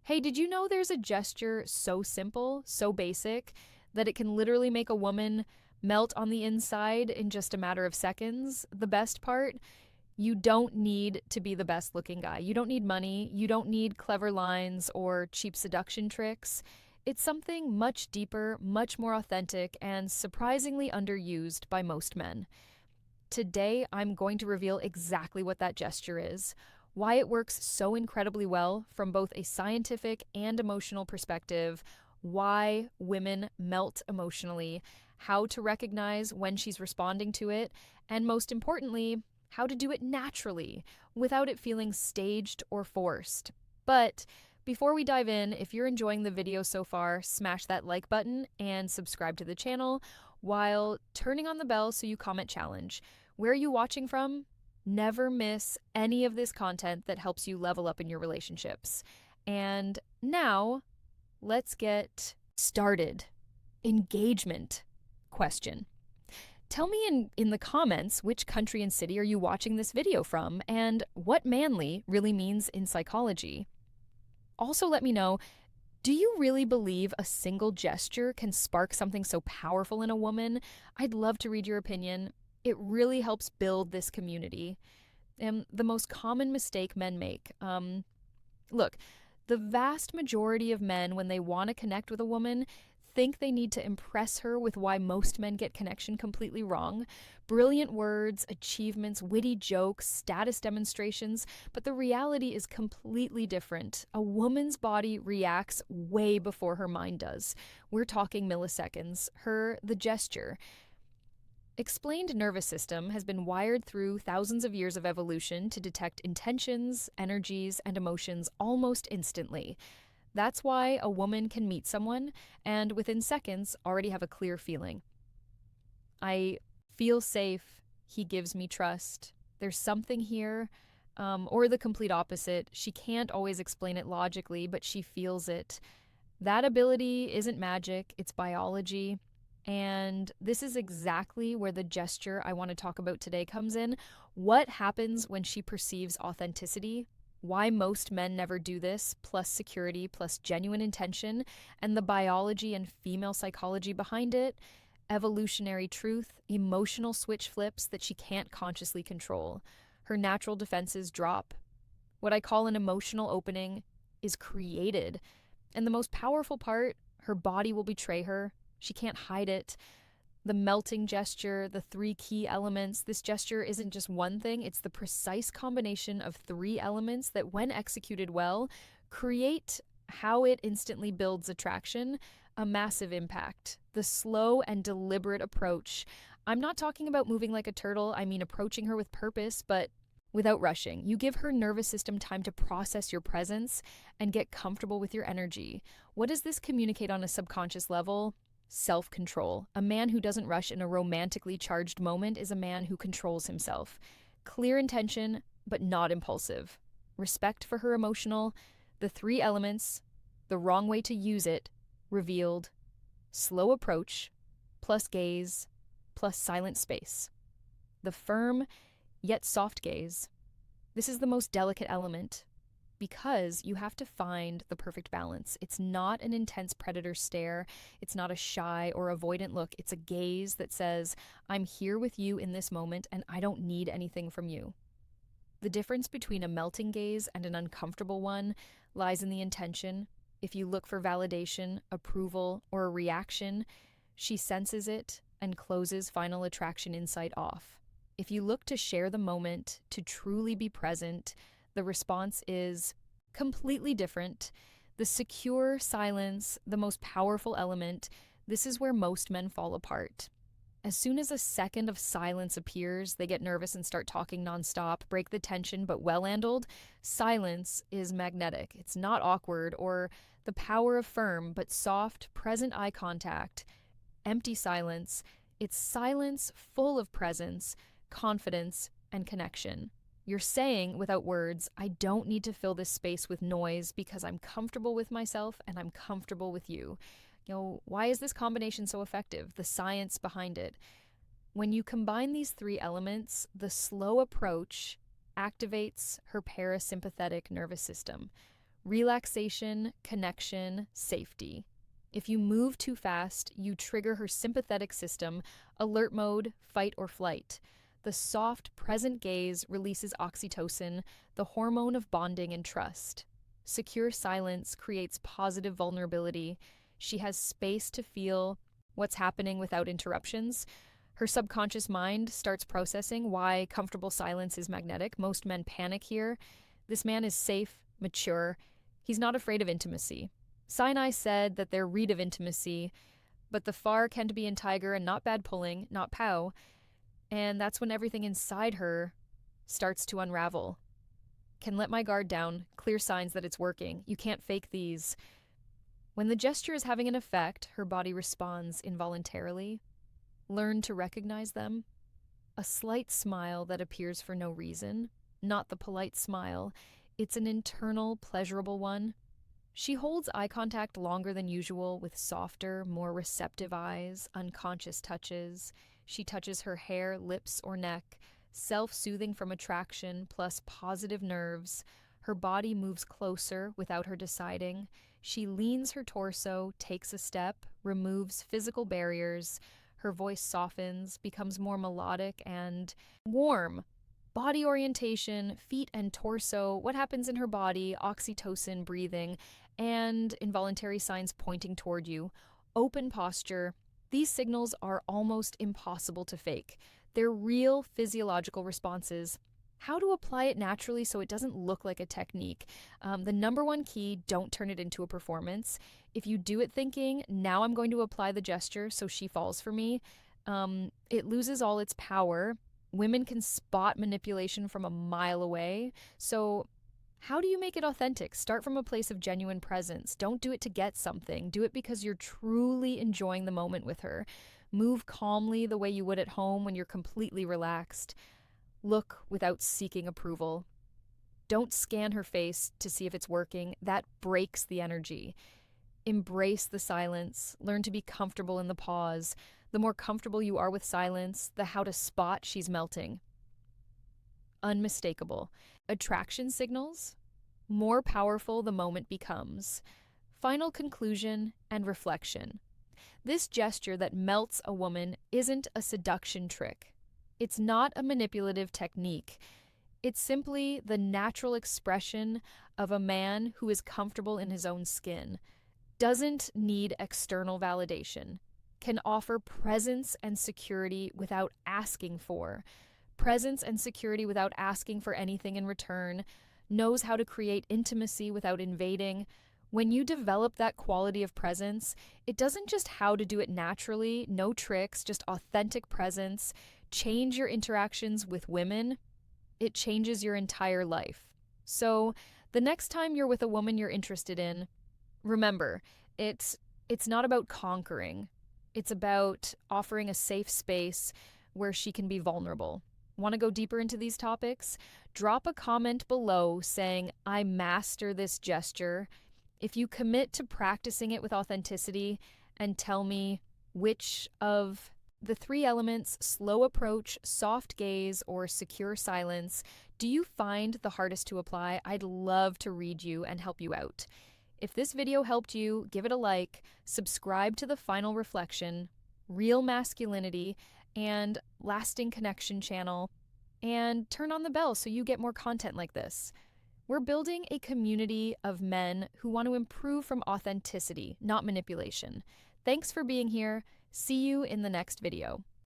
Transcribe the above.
Hey, did you know there's a gesture so simple, so basic, that it can literally make a woman melt on the inside in just a matter of seconds? The best part, you don't need to be the best looking guy. You don't need money. You don't need clever lines or cheap seduction tricks. It's something much deeper, much more authentic, and surprisingly underused by most men. Today, I'm going to reveal exactly what that gesture is, why it works so incredibly well from both a scientific and emotional perspective, why women melt emotionally, how to recognize when she's responding to it, and most importantly, how to do it naturally without it feeling staged or forced. But before we dive in, if you're enjoying the video so far, smash that like button and subscribe to the channel while turning on the bell so you comment challenge. Where are you watching from? Never miss any of this content that helps you level up in your relationships. And now, let's get started. Engagement question. Tell me in the comments which country and city are you watching this video from and what manly really means in psychology. Also, let me know, do you really believe a single gesture can spark something so powerful in a woman? I'd love to read your opinion. It really helps build this community. And the most common mistake men make. Look, the vast majority of men, when they want to connect with a woman, think they need to impress her with why most men get connection completely wrong. Brilliant words, achievements, witty jokes, status demonstrations, but the reality is completely different. A woman's body reacts way before her mind does. We're talking milliseconds. The gesture. Explained nervous system has been wired through thousands of years of evolution to detect intentions, energies, and emotions almost instantly. That's why a woman can meet someone and within seconds already have a clear feeling. I feel safe. He gives me trust. There's something here. Or the complete opposite. She can't always explain it logically, but she feels it. That ability isn't magic, it's biology. And this is exactly where the gesture I want to talk about today comes in. What happens when she perceives authenticity? Why most men never do this, plus security, plus genuine intention, and the biology and female psychology behind it. Evolutionary truth, emotional switch flips that she can't consciously control. Her natural defenses drop. What I call an emotional opening is created. And the most powerful part, her body will betray her. She can't hide it. The melting gesture, the three key elements. This gesture isn't just one thing, it's the precise combination of three elements that, when executed well, create how it instantly builds attraction, a massive impact. The slow and deliberate approach. I'm not talking about moving like a turtle, I mean approaching her with purpose, but without rushing. You give her nervous system time to process your presence and get comfortable with your energy. What does this communicate on a subconscious level? Self-control. A man who doesn't rush in a romantically charged moment is a man who controls himself. Clear intention, but not impulsive. Respect for her emotional. The three elements, the wrong way to use it, revealed. Slow approach, plus gaze, plus silent space. The firm, yet soft gaze. This is the most delicate element because you have to find the perfect balance. It's not an intense predator stare. It's not a shy or avoidant look. It's a gaze that says, I'm here with you in this moment and I don't need anything from you. The difference between a melting gaze and an uncomfortable one lies in the intention. If you look for validation, approval, or a reaction, she senses it and closes final attraction insight off. If you look to share the moment, to truly be present, the response is completely different. The secure silence, the most powerful element, this is where most men fall apart. As soon as a second of silence appears, they get nervous and start talking nonstop, break the tension but well-handled. Silence is magnetic. It's not awkward or the power of firm, but soft, present eye contact. Empty silence. It's silence full of presence, confidence, and connection. You're saying, without words, I don't need to fill this space with noise because I'm comfortable with myself and I'm comfortable with you. Why is this combination so effective? The science behind it. When you combine these three elements, the slow approach activates her parasympathetic nervous system. Relaxation, connection, safety. If you move too fast, you trigger her sympathetic system, alert mode, fight or flight. The soft, present gaze releases oxytocin, the hormone of bonding and trust. Secure silence creates positive vulnerability. She has space to feel what's happening without interruptions. Her subconscious mind starts processing why comfortable silence is magnetic. Most men panic here. This man is safe, mature. He's not afraid of intimacy. Sinai said that they're reed of intimacy, but the far can be in tiger and not bad pulling, not pow. And that's when everything inside her starts to unravel. Can let my guard down, clear signs that it's working. You can't fake these. When the gesture is having an effect, her body responds involuntarily. Learn to recognize them. A slight smile that appears for no reason, not the polite smile. It's an internal, pleasurable one. She holds eye contact longer than usual with softer, more receptive eyes, unconscious touches. She touches her hair, lips, or neck, self-soothing from attraction plus positive nerves. Her body moves closer without her deciding. She leans her torso, takes a step, removes physical barriers. Her voice softens, becomes more melodic and warm. Body orientation, feet and torso, what happens in her body, oxytocin, breathing, and involuntary signs pointing toward you. Open posture. These signals are almost impossible to fake. They're real physiological responses. How to apply it naturally so it doesn't look like a technique. The number one key, don't turn it into a performance. If you do it thinking, now I'm going to apply the gesture so she falls for me, it loses all its power. Women can spot manipulation from a mile away. So how do you make it authentic? Start from a place of genuine presence. Don't do it to get something. Do it because you're truly enjoying the moment with her. Move calmly the way you would at home when you're completely relaxed. Look without seeking approval. Don't scan her face to see if it's working. That breaks the energy. Embrace the silence. Learn to be comfortable in the pause. The more comfortable you are with silence, the how to spot she's melting. Unmistakable. Attraction signals. More powerful the moment becomes. Final conclusion and reflection. This gesture that melts a woman isn't a seduction trick. It's not a manipulative technique. It's simply the natural expression of a man who is comfortable in his own skin, doesn't need external validation, can offer presence and security without asking for, presence and security without asking for anything in return, knows how to create intimacy without invading. When you develop that quality of presence, it doesn't just how to do it naturally, no tricks, just authentic presence. Change your interactions with women, it changes your entire life. So the next time you're with a woman you're interested in, remember, it's not about conquering. It's about offering a safe space where she can be vulnerable. Want to go deeper into these topics? Drop a comment below saying, I master this gesture. If you commit to practicing it with authenticity, and tell me which of the three elements, slow approach, soft gaze, or secure silence, do you find the hardest to apply? I'd love to read you and help you out. If this video helped you, give it a like, subscribe to the Final Reflection, Real Masculinity, and Lasting Connection channel, and turn on the bell so you get more content like this. We're building a community of men who want to improve from authenticity, not manipulation. Thanks for being here. See you in the next video.